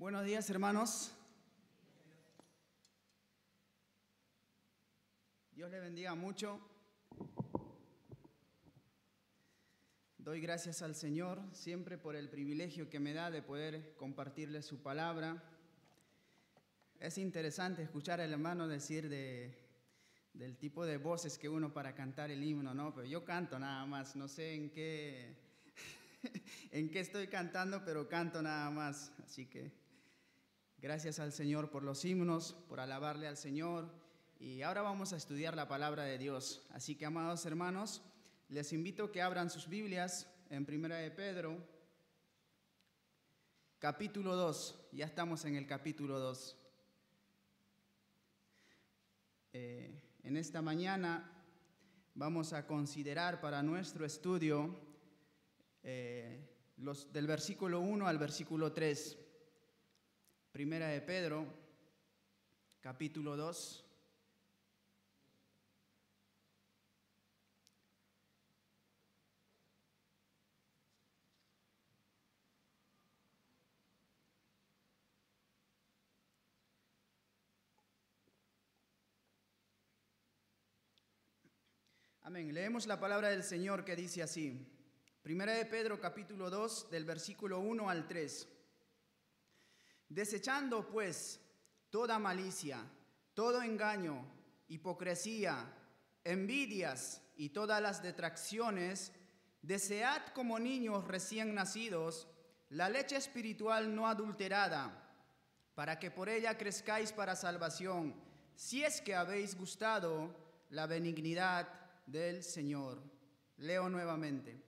Buenos días, hermanos. Dios le bendiga mucho. Doy gracias al Señor siempre por el privilegio que me da de poder compartirle su palabra. Es interesante escuchar al hermano decir del tipo de voces que uno para cantar el himno, ¿no? Pero yo canto nada más, no sé en qué, en qué estoy cantando, pero canto nada más. Así que gracias al Señor por los himnos, por alabarle al Señor. Y ahora vamos a estudiar la palabra de Dios. Así que, amados hermanos, les invito a que abran sus Biblias en 1 de Pedro, capítulo 2. Ya estamos en el capítulo 2. En esta mañana vamos a considerar para nuestro estudio del versículo 1 al versículo 3. 1 de Pedro, capítulo 2. Amén. Leemos la palabra del Señor que dice así. 1 de Pedro, capítulo 2, del versículo 1 al 3. Desechando, pues, toda malicia, todo engaño, hipocresía, envidias y todas las detracciones, desead como niños recién nacidos la leche espiritual no adulterada, para que por ella crezcáis para salvación, si es que habéis gustado la benignidad del Señor. Leo nuevamente.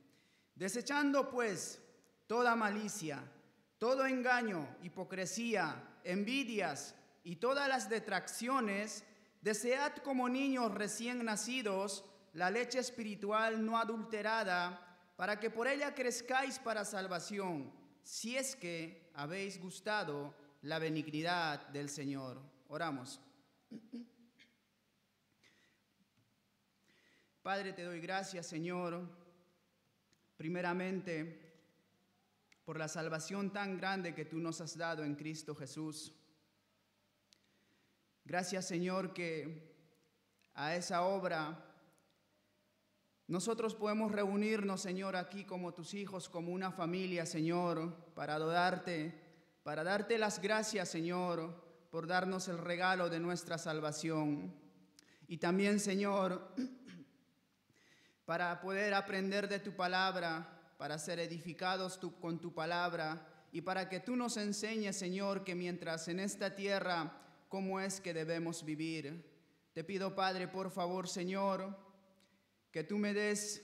Desechando pues toda malicia, todo engaño, hipocresía, envidias y todas las detracciones, desead como niños recién nacidos la leche espiritual no adulterada, para que por ella crezcáis para salvación, si es que habéis gustado la benignidad del Señor. Oramos. Padre, te doy gracias, Señor, primeramente por la salvación tan grande que tú nos has dado en Cristo Jesús. Gracias, Señor, que a esa obra nosotros podemos reunirnos, Señor, aquí como tus hijos, como una familia, Señor, para adorarte, para darte las gracias, Señor, por darnos el regalo de nuestra salvación. Y también, Señor, para poder aprender de tu palabra, para ser edificados con tu palabra y para que tú nos enseñes, Señor, que mientras en esta tierra, cómo es que debemos vivir. Te pido, Padre, por favor, Señor, que tú me des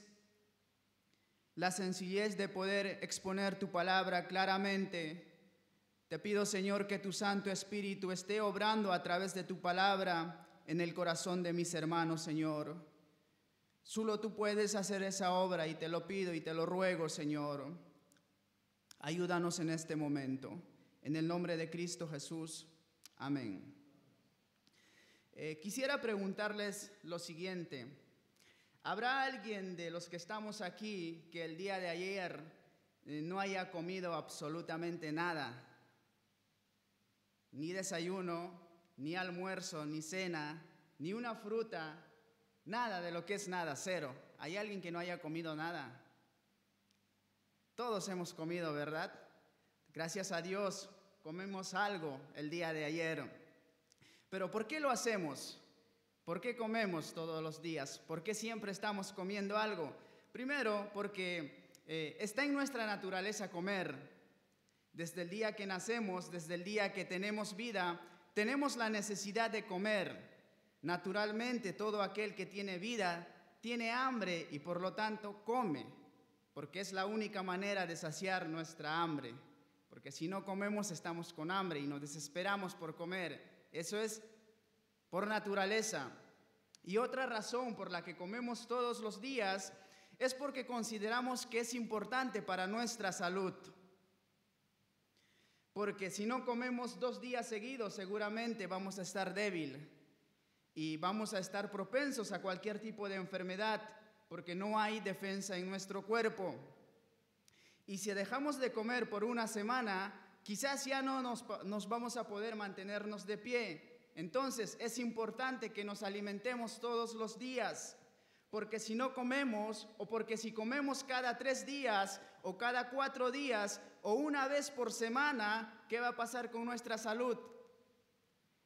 la sencillez de poder exponer tu palabra claramente. Te pido, Señor, que tu Santo Espíritu esté obrando a través de tu palabra en el corazón de mis hermanos, Señor. Solo tú puedes hacer esa obra y te lo pido y te lo ruego, Señor. Ayúdanos en este momento. En el nombre de Cristo Jesús. Amén. Quisiera preguntarles lo siguiente. ¿Habrá alguien de los que estamos aquí que el día de ayer no haya comido absolutamente nada? Ni desayuno, ni almuerzo, ni cena, ni una fruta. Nada de lo que es nada, cero. ¿Hay alguien que no haya comido nada? Todos hemos comido, ¿verdad? Gracias a Dios comemos algo el día de ayer. Pero ¿por qué lo hacemos? ¿Por qué comemos todos los días? ¿Por qué siempre estamos comiendo algo? Primero, porque está en nuestra naturaleza comer. Desde el día que nacemos, desde el día que tenemos vida, tenemos la necesidad de comer. Naturalmente, todo aquel que tiene vida tiene hambre y por lo tanto come, porque es la única manera de saciar nuestra hambre. Porque si no comemos estamos con hambre y nos desesperamos por comer. Eso es por naturaleza. Y otra razón por la que comemos todos los días es porque consideramos que es importante para nuestra salud. Porque si no comemos 2 días seguidos, seguramente vamos a estar débil y vamos a estar propensos a cualquier tipo de enfermedad, porque no hay defensa en nuestro cuerpo. Y si dejamos de comer por una semana, quizás ya no nos vamos a poder mantenernos de pie. Entonces es importante que nos alimentemos todos los días, porque si no comemos, o porque si comemos cada 3 días, o cada 4 días, o una vez por semana, ¿qué va a pasar con nuestra salud?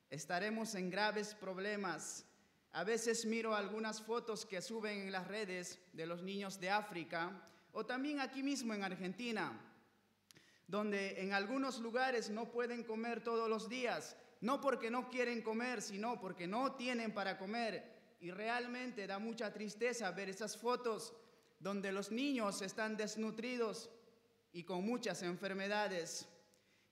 Estaremos en graves problemas. A veces miro algunas fotos que suben en las redes de los niños de África, o también aquí mismo en Argentina, donde en algunos lugares no pueden comer todos los días, no porque no quieren comer, sino porque no tienen para comer. Y realmente da mucha tristeza ver esas fotos donde los niños están desnutridos y con muchas enfermedades.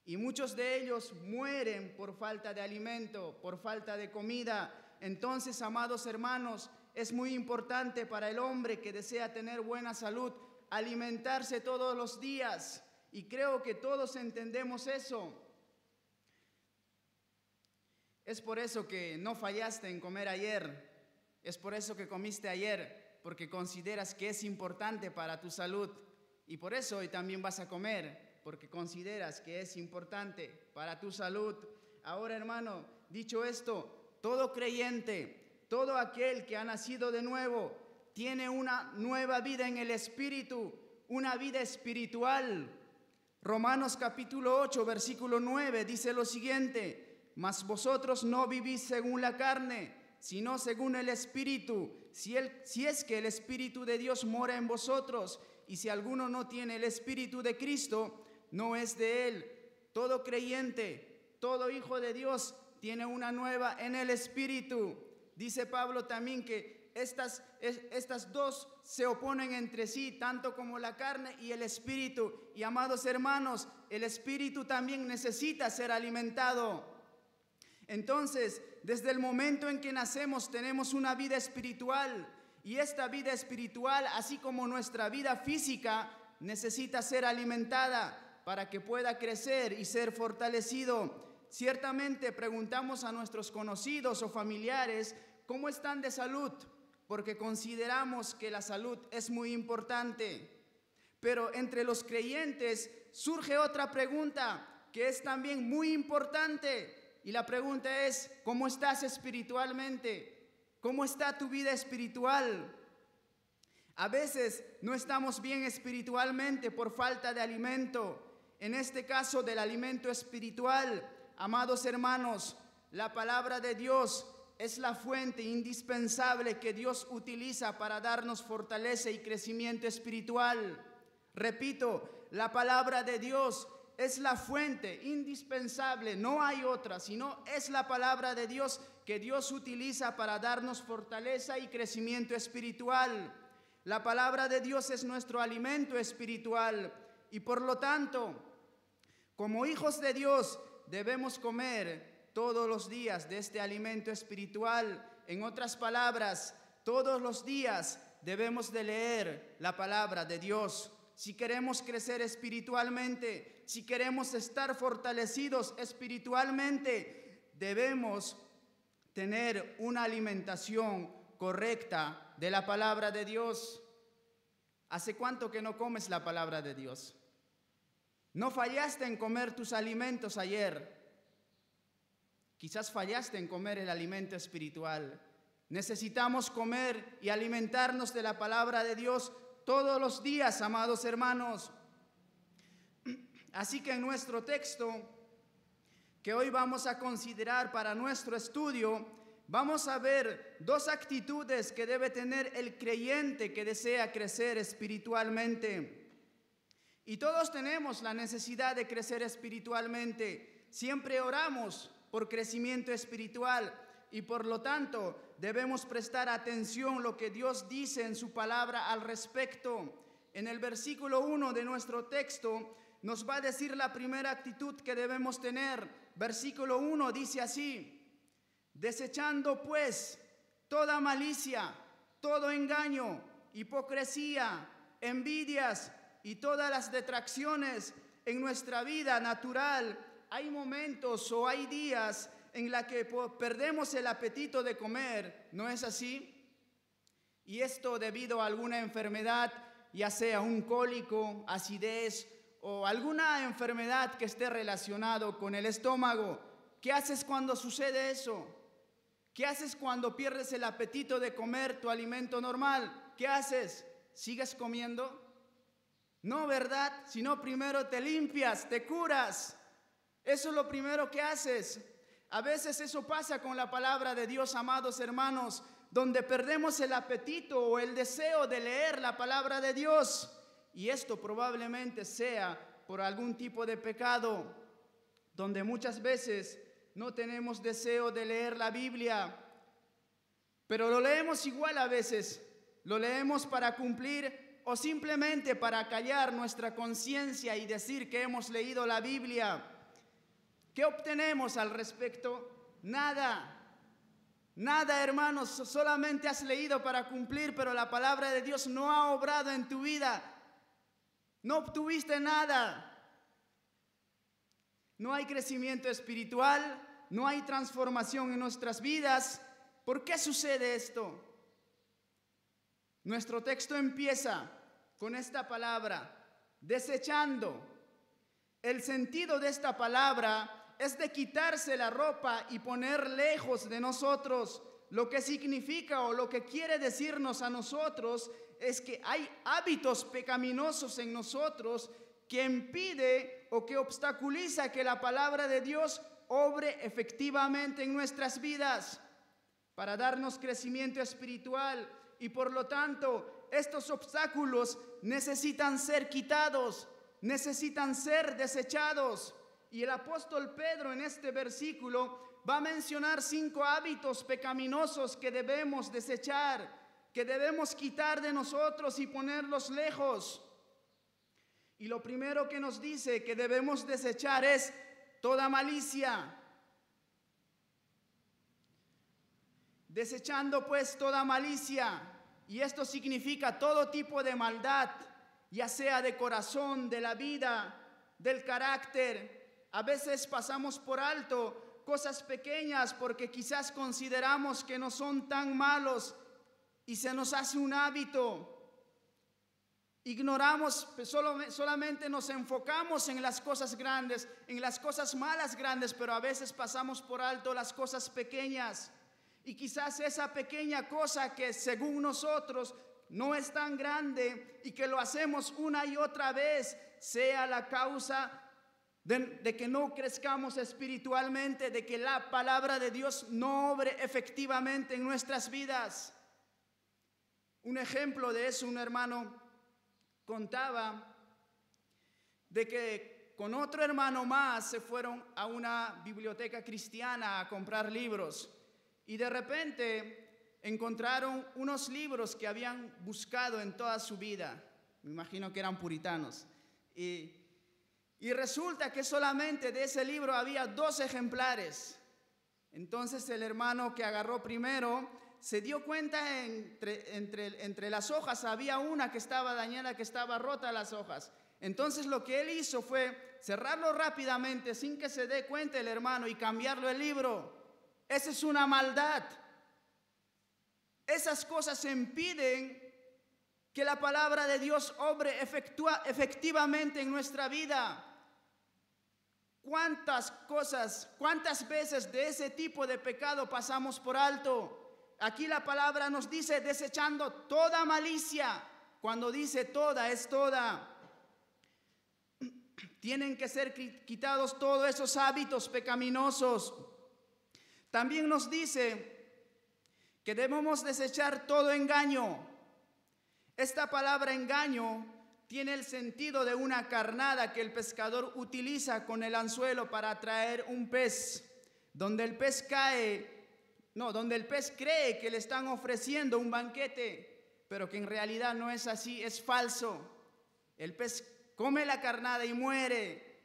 Y muchos de ellos mueren por falta de alimento, por falta de comida. Entonces, amados hermanos, es muy importante para el hombre que desea tener buena salud alimentarse todos los días. Y creo que todos entendemos eso. Es por eso que no fallaste en comer ayer. Es por eso que comiste ayer, porque consideras que es importante para tu salud. Y por eso hoy también vas a comer, porque consideras que es importante para tu salud. Ahora, hermano, dicho esto, todo creyente, todo aquel que ha nacido de nuevo, tiene una nueva vida en el Espíritu, una vida espiritual. Romanos capítulo 8, versículo 9 dice lo siguiente: mas vosotros no vivís según la carne, sino según el Espíritu, si es que el Espíritu de Dios mora en vosotros, y si alguno no tiene el Espíritu de Cristo, no es de él. Todo creyente, todo hijo de Dios tiene una nueva en el Espíritu. Dice Pablo también que estas dos se oponen entre sí, tanto como la carne y el Espíritu. Y amados hermanos, el Espíritu también necesita ser alimentado. Entonces, desde el momento en que nacemos tenemos una vida espiritual, y esta vida espiritual, así como nuestra vida física, necesita ser alimentada para que pueda crecer y ser fortalecido. Ciertamente preguntamos a nuestros conocidos o familiares cómo están de salud, porque consideramos que la salud es muy importante. Pero entre los creyentes surge otra pregunta que es también muy importante. Y la pregunta es, ¿cómo estás espiritualmente? ¿Cómo está tu vida espiritual? A veces no estamos bien espiritualmente por falta de alimento. En este caso del alimento espiritual, amados hermanos, la palabra de Dios es la fuente indispensable que Dios utiliza para darnos fortaleza y crecimiento espiritual. Repito, la palabra de Dios es la fuente indispensable, no hay otra, sino es la palabra de Dios que Dios utiliza para darnos fortaleza y crecimiento espiritual. La palabra de Dios es nuestro alimento espiritual y por lo tanto, como hijos de Dios, debemos comer todos los días de este alimento espiritual. En otras palabras, todos los días debemos de leer la palabra de Dios. Si queremos crecer espiritualmente, si queremos estar fortalecidos espiritualmente, debemos tener una alimentación correcta de la palabra de Dios. ¿Hace cuánto que no comes la palabra de Dios? ¿No fallaste en comer tus alimentos ayer? Quizás fallaste en comer el alimento espiritual. Necesitamos comer y alimentarnos de la palabra de Dios todos los días, amados hermanos. Así que en nuestro texto, que hoy vamos a considerar para nuestro estudio, vamos a ver 2 actitudes que debe tener el creyente que desea crecer espiritualmente. Y todos tenemos la necesidad de crecer espiritualmente. Siempre oramos por crecimiento espiritual y por lo tanto debemos prestar atención a lo que Dios dice en su palabra al respecto. En el versículo 1 de nuestro texto nos va a decir la primera actitud que debemos tener. Versículo 1 dice así: desechando pues toda malicia, todo engaño, hipocresía, envidias y todas las detracciones. En nuestra vida natural hay momentos o hay días en la que perdemos el apetito de comer, ¿no es así? Y esto debido a alguna enfermedad, ya sea un cólico, acidez o alguna enfermedad que esté relacionado con el estómago. ¿Qué haces cuando sucede eso? ¿Qué haces cuando pierdes el apetito de comer tu alimento normal? ¿Qué haces? ¿Sigues comiendo? No, ¿verdad? Sino primero te limpias, te curas. Eso es lo primero que haces. A veces eso pasa con la palabra de Dios, amados hermanos, donde perdemos el apetito o el deseo de leer la palabra de Dios. Y esto probablemente sea por algún tipo de pecado, donde muchas veces no tenemos deseo de leer la Biblia, pero lo leemos igual a veces. Lo leemos para cumplir o simplemente para callar nuestra conciencia y decir que hemos leído la Biblia. ¿Qué obtenemos al respecto? Nada. Nada, hermanos, solamente has leído para cumplir, pero la palabra de Dios no ha obrado en tu vida. No obtuviste nada. No hay crecimiento espiritual, no hay transformación en nuestras vidas. ¿Por qué sucede esto? Nuestro texto empieza con esta palabra, desechando. El sentido de esta palabra es de quitarse la ropa y poner lejos de nosotros. Lo que significa o lo que quiere decirnos a nosotros es que hay hábitos pecaminosos en nosotros que impide o que obstaculiza que la palabra de Dios obre efectivamente en nuestras vidas para darnos crecimiento espiritual. Y por lo tanto, estos obstáculos necesitan ser quitados, necesitan ser desechados. Y el apóstol Pedro en este versículo va a mencionar 5 hábitos pecaminosos que debemos desechar, que debemos quitar de nosotros y ponerlos lejos. Y lo primero que nos dice que debemos desechar es toda malicia. Desechando pues toda malicia, y esto significa todo tipo de maldad, ya sea de corazón, de la vida, del carácter. A veces pasamos por alto cosas pequeñas porque quizás consideramos que no son tan malos y se nos hace un hábito. Ignoramos, solamente nos enfocamos en las cosas grandes, en las cosas malas grandes, pero a veces pasamos por alto las cosas pequeñas. Y quizás esa pequeña cosa que según nosotros no es tan grande y que lo hacemos una y otra vez, sea la causa de que no crezcamos espiritualmente, de que la palabra de Dios no obre efectivamente en nuestras vidas. Un ejemplo de eso, un hermano contaba de que con otro hermano más se fueron a una biblioteca cristiana a comprar libros y de repente encontraron unos libros que habían buscado en toda su vida. Me imagino que eran puritanos. Y resulta que solamente de ese libro había 2 ejemplares. Entonces el hermano que agarró primero se dio cuenta entre las hojas había una que estaba dañada, que estaba rota las hojas. Entonces lo que él hizo fue cerrarlo rápidamente sin que se dé cuenta el hermano y cambiarlo el libro. Esa es una maldad. Esas cosas impiden que la palabra de Dios obre efectivamente en nuestra vida. ¿Cuántas veces de ese tipo de pecado pasamos por alto? Aquí la palabra nos dice desechando toda malicia. Cuando dice toda, es toda. Tienen que ser quitados todos esos hábitos pecaminosos. También nos dice que debemos desechar todo engaño. Esta palabra engaño tiene el sentido de una carnada que el pescador utiliza con el anzuelo para atraer un pez, donde el pez cree que le están ofreciendo un banquete, pero que en realidad no es así, es falso. El pez come la carnada y muere.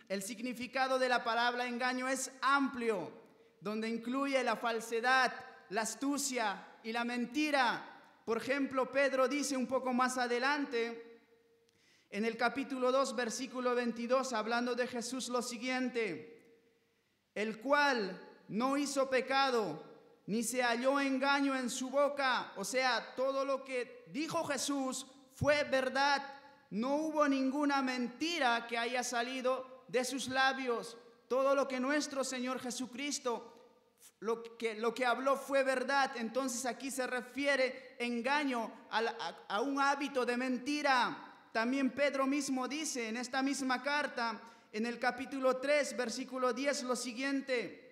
El significado de la palabra engaño es amplio, donde incluye la falsedad, la astucia y la mentira. Por ejemplo, Pedro dice un poco más adelante, en el capítulo 2, versículo 22, hablando de Jesús, lo siguiente: el cual no hizo pecado, ni se halló engaño en su boca. O sea, todo lo que dijo Jesús fue verdad. no hubo ninguna mentira que haya salido de sus labios. Todo lo que nuestro Señor Jesucristo, lo que habló fue verdad. Entonces aquí se refiere engaño a un hábito de mentira. También Pedro mismo dice en esta misma carta, en el capítulo 3, versículo 10, lo siguiente: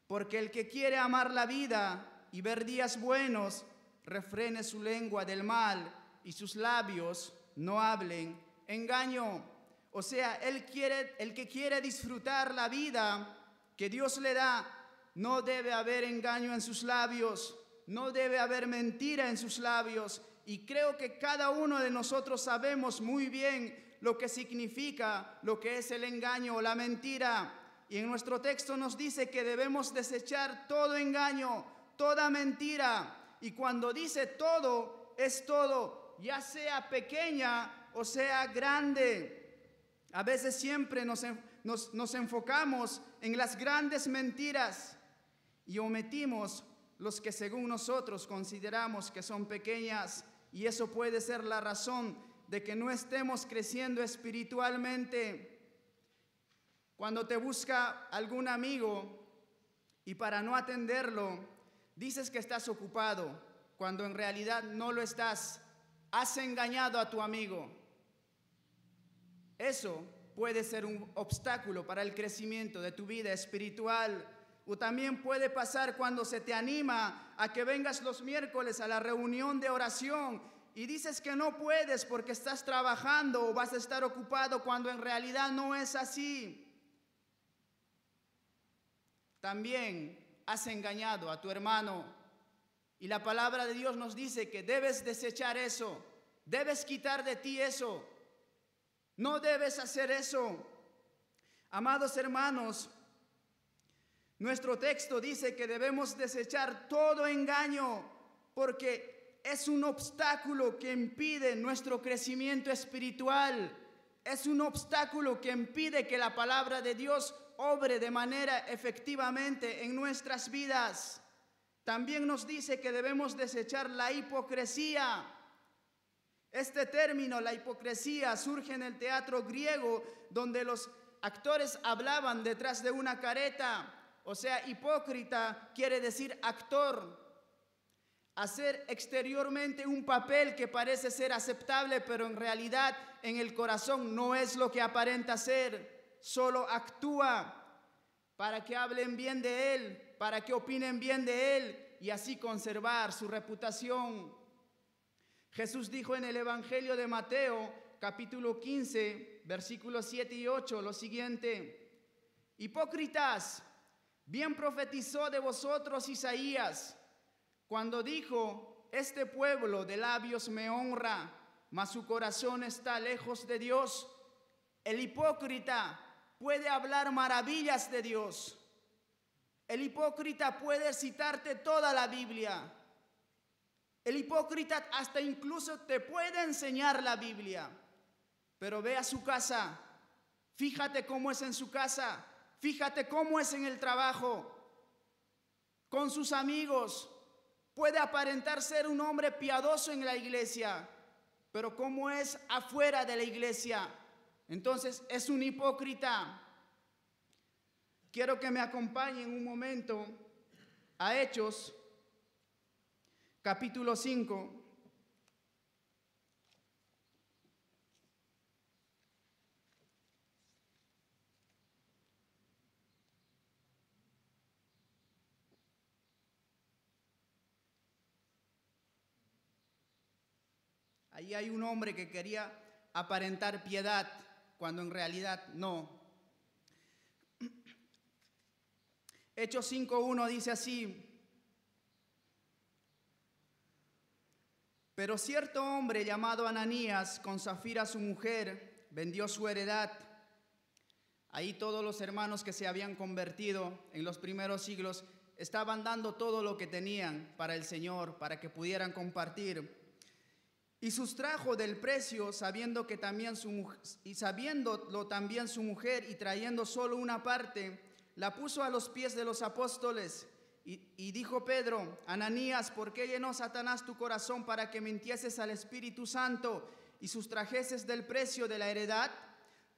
porque el que quiere amar la vida y ver días buenos, refrene su lengua del mal y sus labios no hablen engaño. O sea, el que quiere disfrutar la vida que Dios le da, no debe haber engaño en sus labios, no debe haber mentira en sus labios. Y creo que cada uno de nosotros sabemos muy bien lo que significa, lo que es el engaño o la mentira. Y en nuestro texto nos dice que debemos desechar todo engaño, toda mentira. Y cuando dice todo, es todo, ya sea pequeña o sea grande. A veces siempre nos enfocamos en las grandes mentiras y omitimos los que según nosotros consideramos que son pequeñas, y eso puede ser la razón de que no estemos creciendo espiritualmente. Cuando te busca algún amigo y para no atenderlo dices que estás ocupado, cuando en realidad no lo estás, has engañado a tu amigo. Eso puede ser un obstáculo para el crecimiento de tu vida espiritual. O también puede pasar cuando se te anima a que vengas los miércoles a la reunión de oración y dices que no puedes porque estás trabajando o vas a estar ocupado, cuando en realidad no es así. También has engañado a tu hermano, y la palabra de Dios nos dice que debes desechar eso, debes quitar de ti eso, no debes hacer eso. Amados hermanos, nuestro texto dice que debemos desechar todo engaño, porque es un obstáculo que impide nuestro crecimiento espiritual. Es un obstáculo que impide que la palabra de Dios obre de manera efectivamente en nuestras vidas. También nos dice que debemos desechar la hipocresía. Este término, la hipocresía, surge en el teatro griego, donde los actores hablaban detrás de una careta. O sea, hipócrita quiere decir actor. Hacer exteriormente un papel que parece ser aceptable, pero en realidad en el corazón no es lo que aparenta ser. Solo actúa para que hablen bien de él, para que opinen bien de él y así conservar su reputación. Jesús dijo en el Evangelio de Mateo, capítulo 15, versículos 7 y 8, lo siguiente: hipócritas, bien profetizó de vosotros Isaías, cuando dijo: este pueblo de labios me honra, mas su corazón está lejos de Dios. El hipócrita puede hablar maravillas de Dios. El hipócrita puede citarte toda la Biblia. El hipócrita hasta incluso te puede enseñar la Biblia. Pero ve a su casa, fíjate cómo es en su casa, fíjate cómo es en el trabajo, con sus amigos. Puede aparentar ser un hombre piadoso en la iglesia, pero cómo es afuera de la iglesia. Entonces es un hipócrita. Quiero que me acompañen un momento a Hechos, capítulo 5. Ahí hay un hombre que quería aparentar piedad cuando en realidad no. Hechos 5:1 dice así: pero cierto hombre llamado Ananías, con Safira su mujer, vendió su heredad. Ahí todos los hermanos que se habían convertido en los primeros siglos estaban dando todo lo que tenían para el Señor, para que pudieran compartir. Y sustrajo del precio, sabiéndolo también su mujer, y trayendo solo una parte, la puso a los pies de los apóstoles. Y dijo Pedro: Ananías, ¿por qué llenó Satanás tu corazón para que mintieses al Espíritu Santo y sustrajeses del precio de la heredad,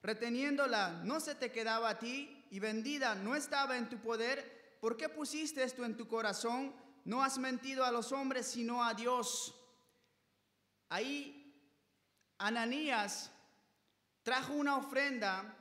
reteniéndola no se te quedaba a ti y vendida no estaba en tu poder, ¿por qué pusiste esto en tu corazón? No has mentido a los hombres sino a Dios. Ahí Ananías trajo una ofrenda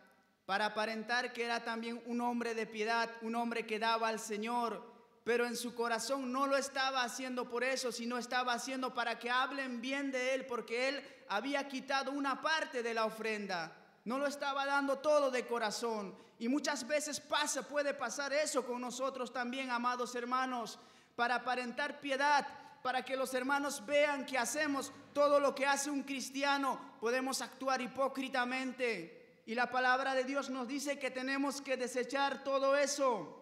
para aparentar que era también un hombre de piedad, un hombre que daba al Señor, pero en su corazón no lo estaba haciendo por eso, sino estaba haciendo para que hablen bien de él, porque él había quitado una parte de la ofrenda, no lo estaba dando todo de corazón. Y muchas veces puede pasar eso con nosotros también, amados hermanos, para aparentar piedad, para que los hermanos vean que hacemos todo lo que hace un cristiano, podemos actuar hipócritamente. Y la palabra de Dios nos dice que tenemos que desechar todo eso.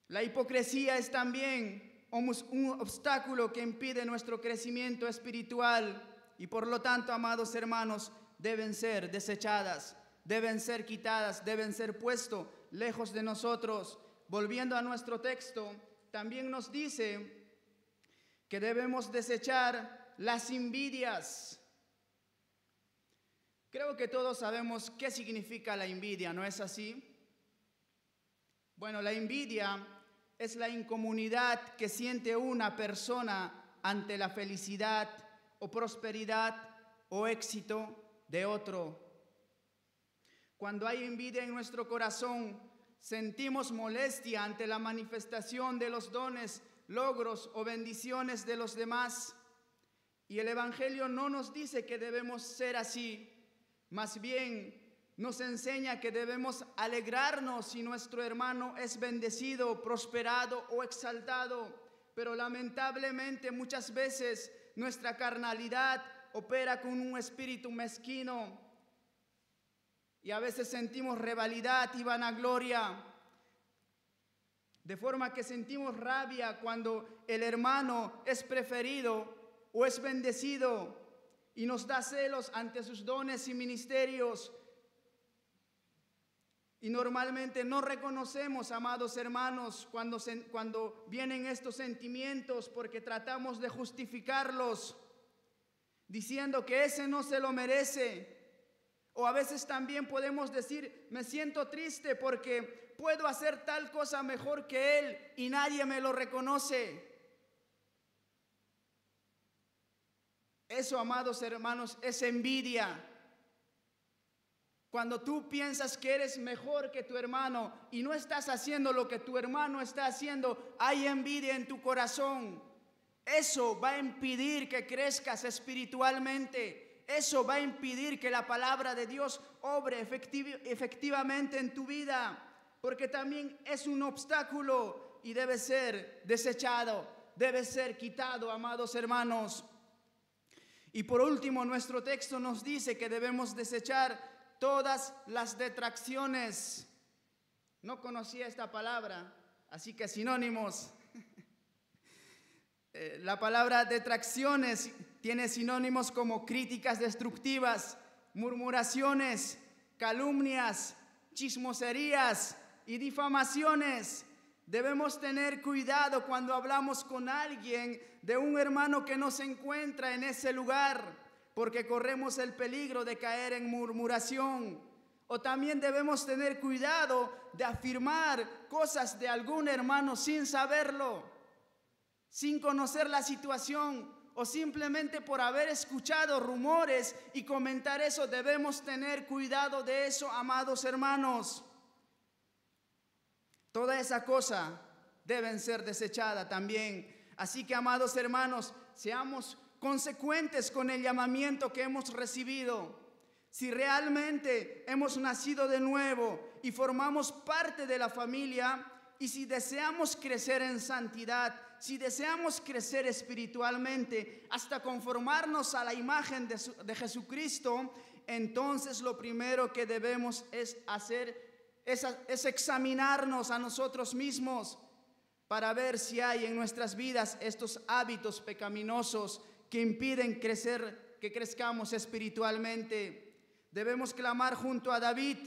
La hipocresía es también un obstáculo que impide nuestro crecimiento espiritual y por lo tanto, amados hermanos, deben ser desechadas, deben ser quitadas, deben ser puestos lejos de nosotros. Volviendo a nuestro texto, también nos dice que debemos desechar las envidias. Creo que todos sabemos qué significa la envidia, ¿no es así? Bueno, la envidia es la incomunidad que siente una persona ante la felicidad o prosperidad o éxito de otro. Cuando hay envidia en nuestro corazón, sentimos molestia ante la manifestación de los dones, logros o bendiciones de los demás. Y el Evangelio no nos dice que debemos ser así, más bien nos enseña que debemos alegrarnos si nuestro hermano es bendecido, prosperado o exaltado. Pero lamentablemente muchas veces nuestra carnalidad opera con un espíritu mezquino y a veces sentimos rivalidad y vanagloria, de forma que sentimos rabia cuando el hermano es preferido o es bendecido y nos da celos ante sus dones y ministerios. Y normalmente no reconocemos, amados hermanos, cuando vienen estos sentimientos, porque tratamos de justificarlos, diciendo que ese no se lo merece. O a veces también podemos decir, me siento triste porque puedo hacer tal cosa mejor que él y nadie me lo reconoce. Eso, amados hermanos, es envidia. Cuando tú piensas que eres mejor que tu hermano y no estás haciendo lo que tu hermano está haciendo, hay envidia en tu corazón. Eso va a impedir que crezcas espiritualmente. Eso va a impedir que la palabra de Dios obre efectivamente en tu vida, porque también es un obstáculo y debe ser desechado, debe ser quitado, amados hermanos. Y por último, nuestro texto nos dice que debemos desechar todas las detracciones. No conocía esta palabra, así que sinónimos. La palabra detracciones tiene sinónimos como críticas destructivas, murmuraciones, calumnias, chismoserías y difamaciones. Debemos tener cuidado cuando hablamos con alguien de un hermano que no se encuentra en ese lugar, porque corremos el peligro de caer en murmuración. O también debemos tener cuidado de afirmar cosas de algún hermano sin saberlo, sin conocer la situación, o simplemente por haber escuchado rumores y comentar eso. Debemos tener cuidado de eso, amados hermanos. Toda esa cosa deben ser desechada también. Así que, amados hermanos, seamos consecuentes con el llamamiento que hemos recibido. Si realmente hemos nacido de nuevo y formamos parte de la familia, y si deseamos crecer en santidad, si deseamos crecer espiritualmente hasta conformarnos a la imagen de Jesucristo, entonces lo primero que debemos hacer es examinarnos a nosotros mismos para ver si hay en nuestras vidas estos hábitos pecaminosos que impiden que crezcamos espiritualmente. Debemos clamar junto a David: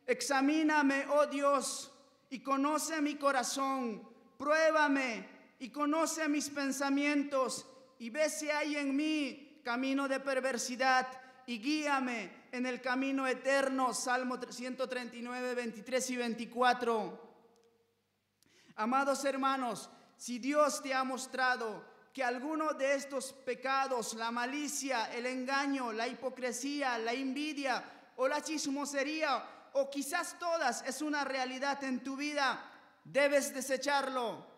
examíname, oh Dios, y conoce mi corazón, pruébame y conoce mis pensamientos, y ve si hay en mí camino de perversidad, y guíame en el camino eterno. Salmo 139, 23 y 24. Amados hermanos, si Dios te ha mostrado que alguno de estos pecados, la malicia, el engaño, la hipocresía, la envidia o la chismosería, o quizás todas, es una realidad en tu vida, debes desecharlo.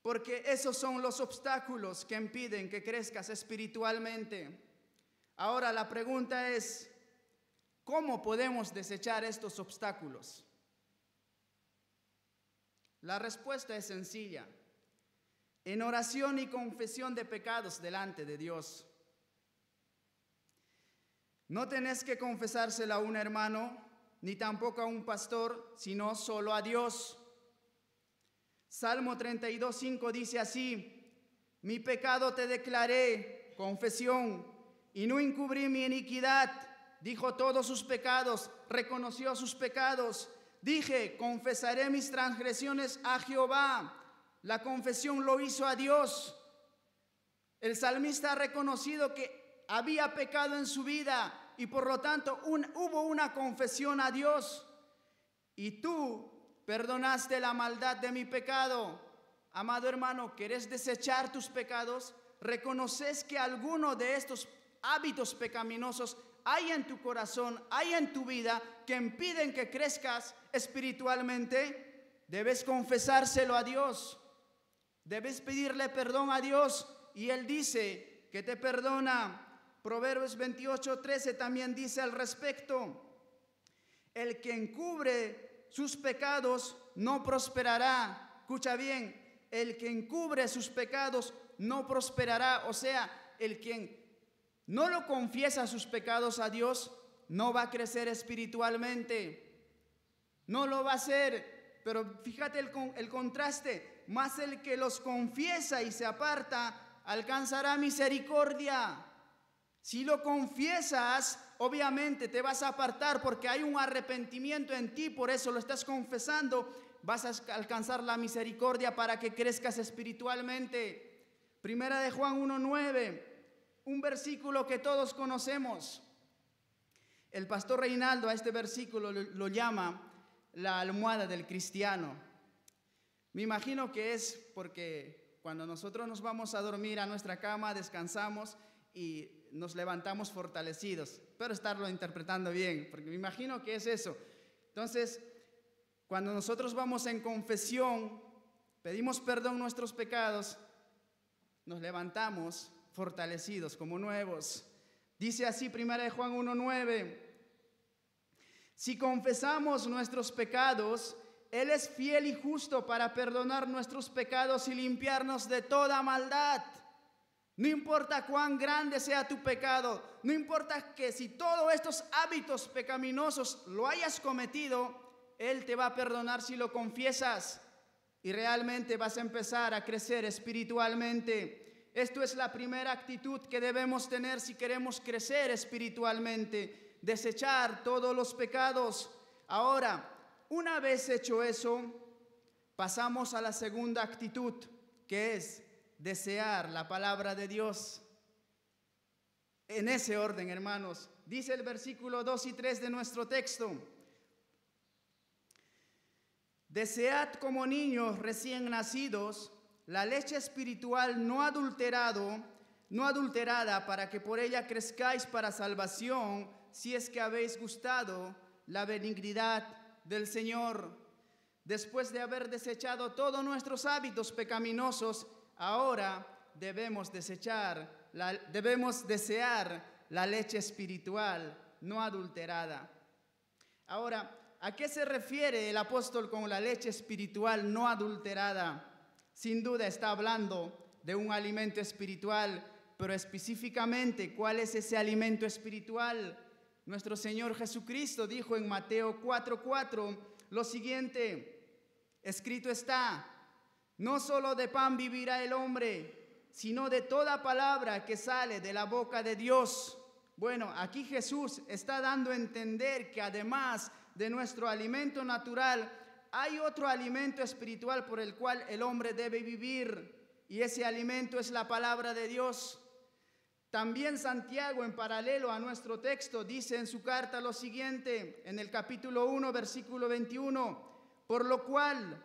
Porque esos son los obstáculos que impiden que crezcas espiritualmente. Ahora la pregunta es, ¿cómo podemos desechar estos obstáculos? La respuesta es sencilla: en oración y confesión de pecados delante de Dios. No tenés que confesárselo a un hermano, ni tampoco a un pastor, sino solo a Dios. Salmo 32:5 dice así: mi pecado te declaré, confesión, y no encubrí mi iniquidad. Dijo todos sus pecados, reconoció sus pecados. Dije, confesaré mis transgresiones a Jehová. La confesión lo hizo a Dios. El salmista ha reconocido que había pecado en su vida y por lo tanto hubo una confesión a Dios. Y tú perdonaste la maldad de mi pecado. Amado hermano, ¿querés desechar tus pecados? ¿Reconoces que alguno de estos hábitos pecaminosos hay en tu corazón, hay en tu vida, que impiden que crezcas espiritualmente? Debes confesárselo a Dios. Debes pedirle perdón a Dios y Él dice que te perdona. Proverbios 28:13 también dice al respecto: el que encubre sus pecados no prosperará. Escucha bien, el que encubre sus pecados no prosperará. O sea, el quien no lo confiesa sus pecados a Dios no va a crecer espiritualmente. No lo va a hacer. Pero fíjate el contraste: más el que los confiesa y se aparta alcanzará misericordia. Si lo confiesas, obviamente te vas a apartar porque hay un arrepentimiento en ti, por eso lo estás confesando. Vas a alcanzar la misericordia para que crezcas espiritualmente. Primera de Juan 1:9, un versículo que todos conocemos. El pastor Reinaldo a este versículo lo llama la almohada del cristiano. Me imagino que es porque cuando nosotros nos vamos a dormir a nuestra cama, descansamos y nos levantamos fortalecidos. Espero estarlo interpretando bien, porque me imagino que es eso. Entonces, cuando nosotros vamos en confesión, pedimos perdón nuestros pecados, nos levantamos fortalecidos como nuevos. Dice así 1 Juan 1:9: si confesamos nuestros pecados, Él es fiel y justo para perdonar nuestros pecados y limpiarnos de toda maldad. No importa cuán grande sea tu pecado, no importa que si todos estos hábitos pecaminosos lo hayas cometido, Él te va a perdonar si lo confiesas y realmente vas a empezar a crecer espiritualmente. Esto es la primera actitud que debemos tener si queremos crecer espiritualmente: desechar todos los pecados. Ahora, una vez hecho eso, pasamos a la segunda actitud, que es desear la palabra de Dios. En ese orden, hermanos, dice el versículo 2 y 3 de nuestro texto: desead como niños recién nacidos la leche espiritual no adulterada, para que por ella crezcáis para salvación, si es que habéis gustado la benignidad del Señor. Después de haber desechado todos nuestros hábitos pecaminosos, ahora debemos desear la leche espiritual no adulterada. Ahora, ¿a qué se refiere el apóstol con la leche espiritual no adulterada? Sin duda está hablando de un alimento espiritual, pero específicamente, ¿cuál es ese alimento espiritual? Nuestro Señor Jesucristo dijo en Mateo 4:4 lo siguiente: escrito está, no solo de pan vivirá el hombre, sino de toda palabra que sale de la boca de Dios. Bueno, aquí Jesús está dando a entender que además de nuestro alimento natural, hay otro alimento espiritual por el cual el hombre debe vivir, y ese alimento es la palabra de Dios. También Santiago, en paralelo a nuestro texto, dice en su carta lo siguiente, en el capítulo 1, versículo 21, por lo cual,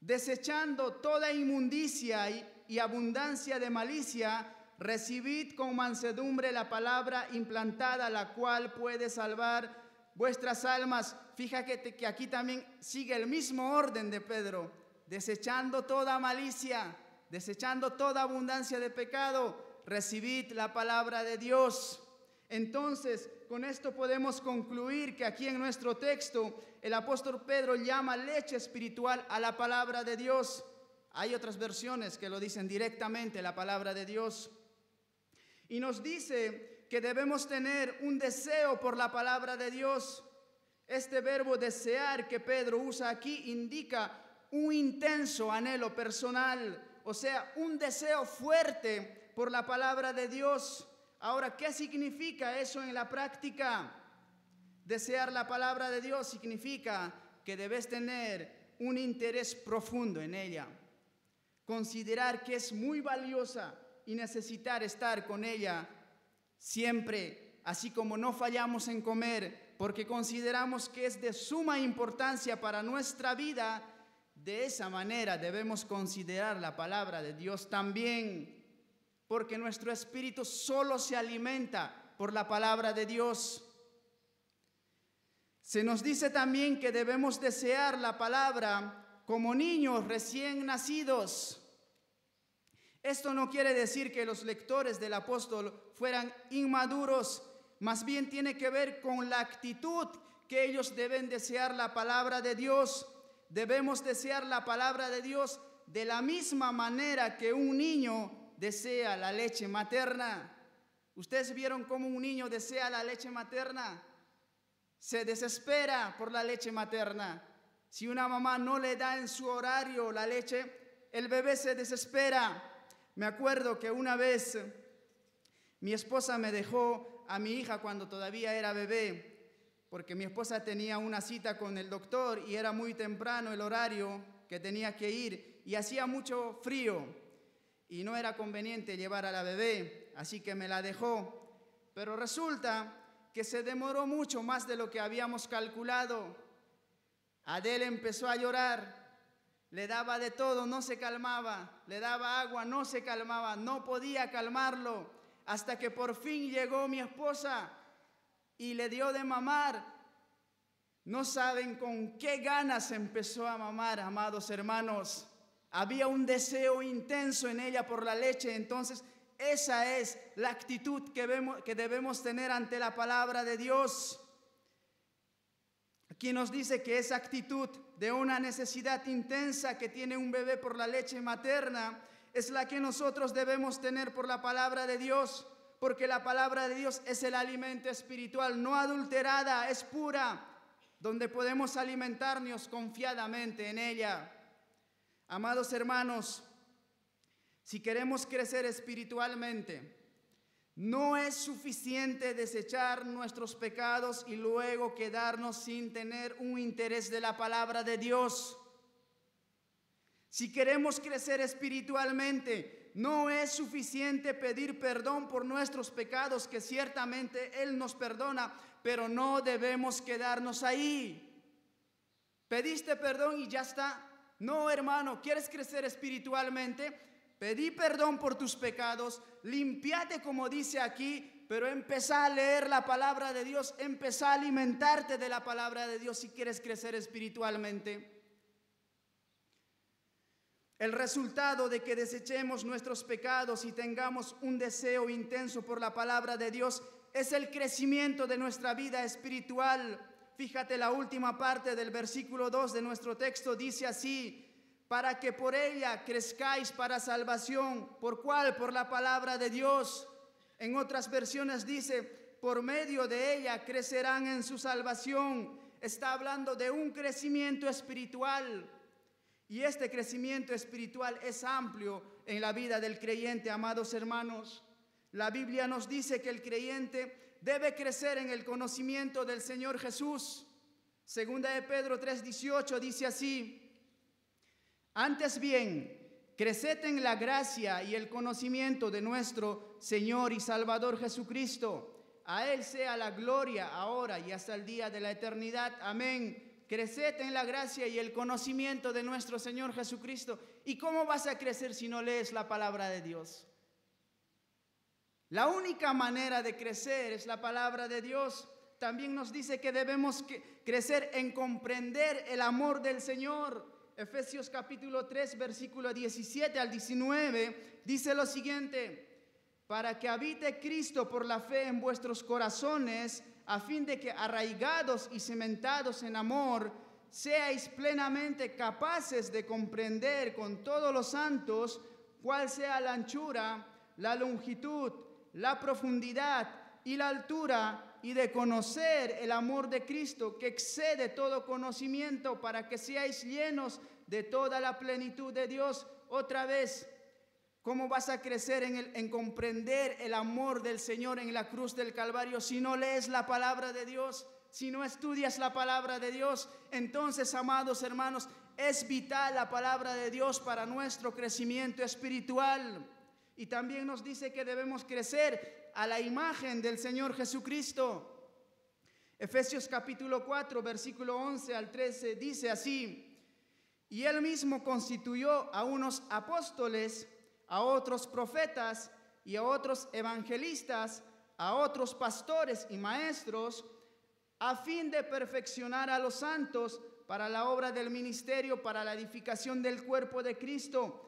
desechando toda inmundicia y abundancia de malicia, recibid con mansedumbre la palabra implantada, la cual puede salvar vuestras almas. Fíjate que aquí también sigue el mismo orden de Pedro, desechando toda malicia, desechando toda abundancia de pecado, recibid la palabra de Dios. Entonces, con esto podemos concluir que aquí en nuestro texto el apóstol Pedro llama leche espiritual a la palabra de Dios. Hay otras versiones que lo dicen directamente, la palabra de Dios. Y nos dice que debemos tener un deseo por la palabra de Dios. Este verbo desear que Pedro usa aquí indica un intenso anhelo personal, o sea, un deseo fuerte por la palabra de Dios. Ahora, ¿qué significa eso en la práctica? Desear la palabra de Dios significa que debes tener un interés profundo en ella, considerar que es muy valiosa y necesitar estar con ella siempre, así como no fallamos en comer, porque consideramos que es de suma importancia para nuestra vida. De esa manera debemos considerar la palabra de Dios también, porque nuestro espíritu solo se alimenta por la palabra de Dios. Se nos dice también que debemos desear la palabra como niños recién nacidos. Esto no quiere decir que los lectores del apóstol fueran inmaduros, más bien tiene que ver con la actitud que ellos deben desear la palabra de Dios. Debemos desear la palabra de Dios de la misma manera que un niño desea la leche materna. ¿Ustedes vieron cómo un niño desea la leche materna? Se desespera por la leche materna. Si una mamá no le da en su horario la leche, el bebé se desespera. Me acuerdo que una vez mi esposa me dejó a mi hija cuando todavía era bebé, porque mi esposa tenía una cita con el doctor y era muy temprano el horario que tenía que ir y hacía mucho frío y no era conveniente llevar a la bebé, así que me la dejó. Pero resulta que se demoró mucho más de lo que habíamos calculado. Adele empezó a llorar. Le daba de todo, no se calmaba. Le daba agua, no se calmaba. No podía calmarlo. Hasta que por fin llegó mi esposa y le dio de mamar. No saben con qué ganas empezó a mamar, amados hermanos. Había un deseo intenso en ella por la leche. Entonces, esa es la actitud que debemos tener ante la palabra de Dios. Aquí nos dice que esa actitud de una necesidad intensa que tiene un bebé por la leche materna es la que nosotros debemos tener por la palabra de Dios, porque la palabra de Dios es el alimento espiritual, no adulterada, es pura, donde podemos alimentarnos confiadamente en ella. Amados hermanos, si queremos crecer espiritualmente, no es suficiente desechar nuestros pecados y luego quedarnos sin tener un interés de la palabra de Dios. Si queremos crecer espiritualmente, no es suficiente pedir perdón por nuestros pecados, que ciertamente Él nos perdona, pero no debemos quedarnos ahí. ¿Pediste perdón y ya está? No, hermano, ¿quieres crecer espiritualmente? Pedí perdón por tus pecados, limpiate como dice aquí, pero empezá a leer la palabra de Dios, empezá a alimentarte de la palabra de Dios si quieres crecer espiritualmente. El resultado de que desechemos nuestros pecados y tengamos un deseo intenso por la palabra de Dios es el crecimiento de nuestra vida espiritual. Fíjate, la última parte del versículo 2 de nuestro texto dice así: para que por ella crezcáis para salvación. ¿Por cuál? Por la palabra de Dios. En otras versiones dice, por medio de ella crecerán en su salvación. Está hablando de un crecimiento espiritual. Y este crecimiento espiritual es amplio en la vida del creyente, amados hermanos. La Biblia nos dice que el creyente debe crecer en el conocimiento del Señor Jesús. Segunda de Pedro 3:18 dice así: antes bien, creced en la gracia y el conocimiento de nuestro Señor y Salvador Jesucristo. A Él sea la gloria ahora y hasta el día de la eternidad. Amén. Creced en la gracia y el conocimiento de nuestro Señor Jesucristo. ¿Y cómo vas a crecer si no lees la palabra de Dios? La única manera de crecer es la palabra de Dios. También nos dice que debemos crecer en comprender el amor del Señor. Efesios capítulo 3, versículo 17 al 19, dice lo siguiente: para que habite Cristo por la fe en vuestros corazones, a fin de que arraigados y cimentados en amor, seáis plenamente capaces de comprender con todos los santos cuál sea la anchura, la longitud, la profundidad y la altura, y de conocer el amor de Cristo que excede todo conocimiento, para que seáis llenos de toda la plenitud de Dios. Otra vez, ¿cómo vas a crecer en comprender el amor del Señor en la cruz del Calvario si no lees la palabra de Dios? Si no estudias la palabra de Dios. Entonces, amados hermanos, es vital la palabra de Dios para nuestro crecimiento espiritual. Y también nos dice que debemos crecer a la imagen del Señor Jesucristo. Efesios capítulo 4, versículo 11 al 13 dice así: y Él mismo constituyó a unos apóstoles, a otros profetas y a otros evangelistas, a otros pastores y maestros, a fin de perfeccionar a los santos para la obra del ministerio, para la edificación del cuerpo de Cristo,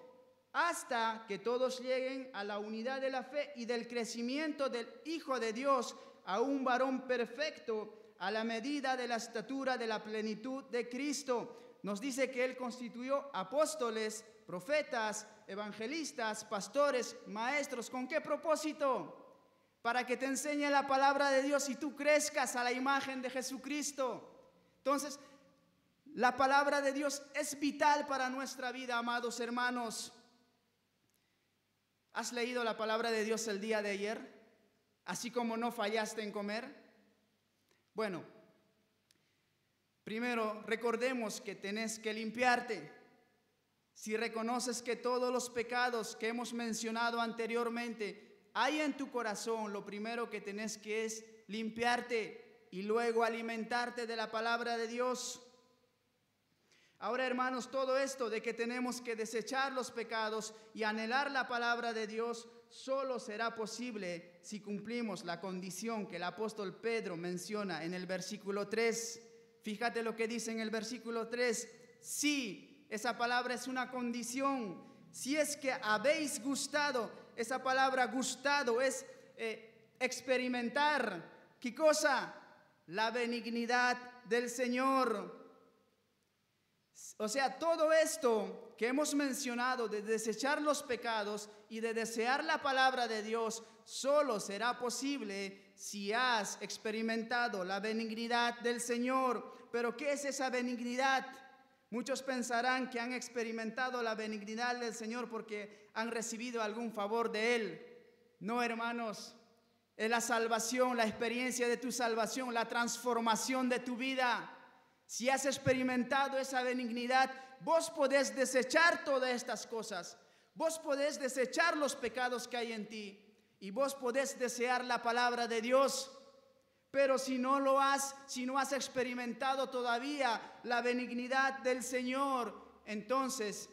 hasta que todos lleguen a la unidad de la fe y del crecimiento del Hijo de Dios, a un varón perfecto, a la medida de la estatura de la plenitud de Cristo. Nos dice que Él constituyó apóstoles, profetas, evangelistas, pastores, maestros. ¿Con qué propósito? Para que te enseñe la palabra de Dios y tú crezcas a la imagen de Jesucristo. Entonces, la palabra de Dios es vital para nuestra vida, amados hermanos. ¿Has leído la palabra de Dios el día de ayer? Así como no fallaste en comer. Bueno, primero recordemos que tenés que limpiarte. Si reconoces que todos los pecados que hemos mencionado anteriormente hay en tu corazón, lo primero que tenés que es limpiarte y luego alimentarte de la palabra de Dios. Ahora, hermanos, todo esto de que tenemos que desechar los pecados y anhelar la palabra de Dios solo será posible si cumplimos la condición que el apóstol Pedro menciona en el versículo 3. Fíjate lo que dice en el versículo 3. Sí, esa palabra es una condición. Si es que habéis gustado, esa palabra gustado es experimentar. ¿Qué cosa? La benignidad del Señor. O sea, todo esto que hemos mencionado de desechar los pecados y de desear la palabra de Dios solo será posible si has experimentado la benignidad del Señor. Pero ¿qué es esa benignidad? Muchos pensarán que han experimentado la benignidad del Señor porque han recibido algún favor de Él. No, hermanos, es la salvación, la experiencia de tu salvación, la transformación de tu vida. Si has experimentado esa benignidad, vos podés desechar todas estas cosas. Vos podés desechar los pecados que hay en ti. Y vos podés desear la palabra de Dios. Pero si no has experimentado todavía la benignidad del Señor, entonces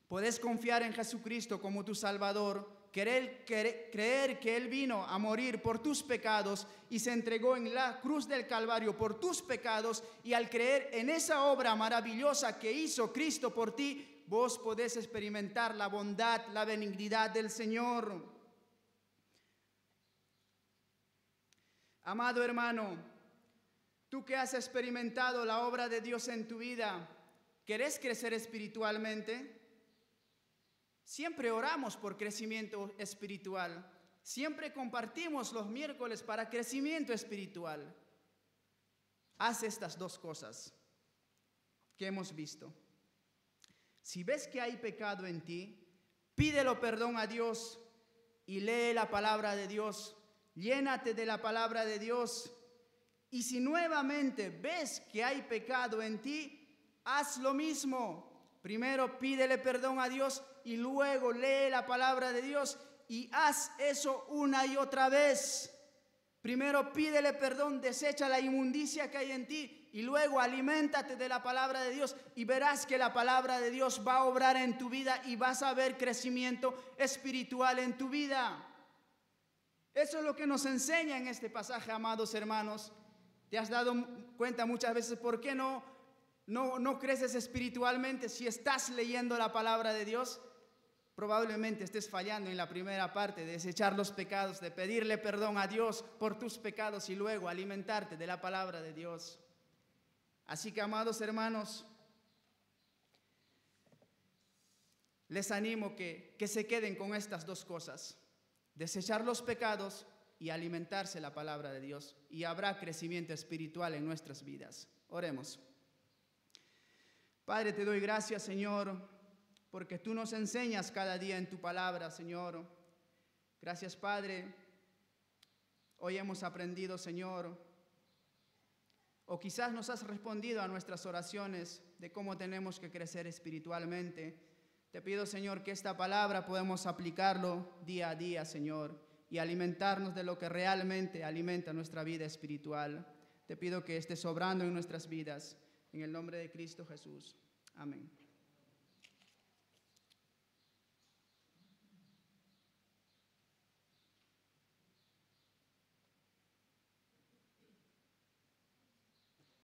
podés confiar en Jesucristo como tu Salvador. Creer que Él vino a morir por tus pecados y se entregó en la cruz del Calvario por tus pecados, y al creer en esa obra maravillosa que hizo Cristo por ti, vos podés experimentar la bondad, la benignidad del Señor. Amado hermano, tú que has experimentado la obra de Dios en tu vida, ¿querés crecer espiritualmente? Siempre oramos por crecimiento espiritual. Siempre compartimos los miércoles para crecimiento espiritual. Haz estas dos cosas que hemos visto. Si ves que hay pecado en ti, pídelo perdón a Dios y lee la palabra de Dios. Llénate de la palabra de Dios Y si nuevamente ves que hay pecado en ti, haz lo mismo. Primero pídele perdón a Dios y luego lee la palabra de Dios y haz eso una y otra vez. Primero pídele perdón, desecha la inmundicia que hay en ti y luego aliméntate de la palabra de Dios y verás que la palabra de Dios va a obrar en tu vida y vas a ver crecimiento espiritual en tu vida. Eso es lo que nos enseña en este pasaje, amados hermanos. ¿Te has dado cuenta muchas veces por qué no creces espiritualmente si estás leyendo la palabra de Dios? Probablemente estés fallando en la primera parte, de desechar los pecados, de pedirle perdón a Dios por tus pecados y luego alimentarte de la palabra de Dios. Así que, amados hermanos, les animo que se queden con estas dos cosas: desechar los pecados y alimentarse la palabra de Dios, y habrá crecimiento espiritual en nuestras vidas. Oremos. Padre, te doy gracias, Señor, porque tú nos enseñas cada día en tu palabra, Señor. Gracias, Padre. Hoy hemos aprendido, Señor, o quizás nos has respondido a nuestras oraciones de cómo tenemos que crecer espiritualmente. Te pido, Señor, que esta palabra podamos aplicarlo día a día, Señor, y alimentarnos de lo que realmente alimenta nuestra vida espiritual. Te pido que esté sobrando en nuestras vidas. En el nombre de Cristo Jesús. Amén.